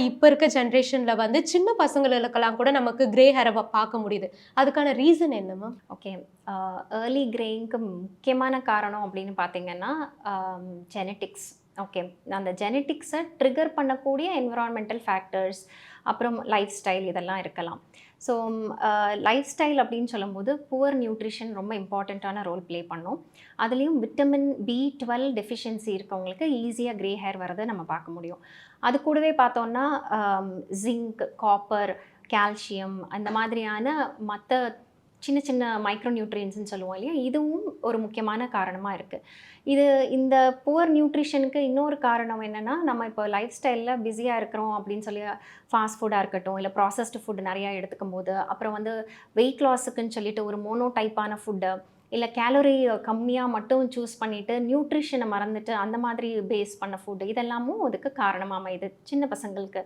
இப்ப இருக்க ஜெனரேஷன்ல வந்து சின்ன பசங்களுக்கெல்லாம் கூட நமக்கு கிரே ஹேர பார்க்க முடியுது. அதுக்கான ரீசன் என்ன மேம்? ஓகே. ஏர்லி கிரேயிங்க்கு முக்கியமான காரணம் அப்படின்னு பார்த்தீங்கன்னா, ஜெனடிக்ஸ். ஓகே. அந்த ஜெனடிக்ஸை ட்ரிகர் பண்ணக்கூடிய என்விரான்மெண்டல் ஃபேக்டர்ஸ், அப்புறம் லைஃப் ஸ்டைல் இதெல்லாம் இருக்கலாம். ஸோ லைஃப் ஸ்டைல் அப்படின்னு சொல்லும்போது புவர் நியூட்ரிஷன் ரொம்ப இம்பார்ட்டண்ட்டான ரோல் ப்ளே பண்ணும். அதுலேயும் விட்டமின் B12 டெஃபிஷியன்சி இருக்கவங்களுக்கு ஈஸியாக கிரே ஹேர் வரதை நம்ம பார்க்க முடியும். அது கூடவே பார்த்தோன்னா ஜிங்க், காப்பர், கால்சியம் அந்த மாதிரியான மற்ற சின்ன சின்ன மைக்ரோ நியூட்ரியன்ஸ்னு சொல்லுவோம் இல்லையா, இதுவும் ஒரு முக்கியமான காரணமாக இருக்குது. இந்த புவர் நியூட்ரிஷனுக்கு இன்னொரு காரணம் என்னென்னா, நம்ம இப்போ லைஃப் ஸ்டைலில் பிஸியாக இருக்கிறோம் அப்படின்னு சொல்லி ஃபாஸ்ட் ஃபுட்டாக இருக்கட்டும், இல்லை ப்ராசஸ்டு ஃபுட் நிறையா எடுத்துக்கும் போது, அப்புறம் வந்து வெயிட் லாஸுக்குன்னு சொல்லிட்டு ஒரு மோனோ டைப்பான ஃபுட்டு, இல்லை கேலரி கம்மியாக மட்டும் சூஸ் பண்ணிவிட்டு நியூட்ரிஷனை மறந்துட்டு அந்த மாதிரி பேஸ் பண்ண ஃபுட்டு, இதெல்லாமும் அதுக்கு காரணமாக அமையுது சின்ன பசங்களுக்கு.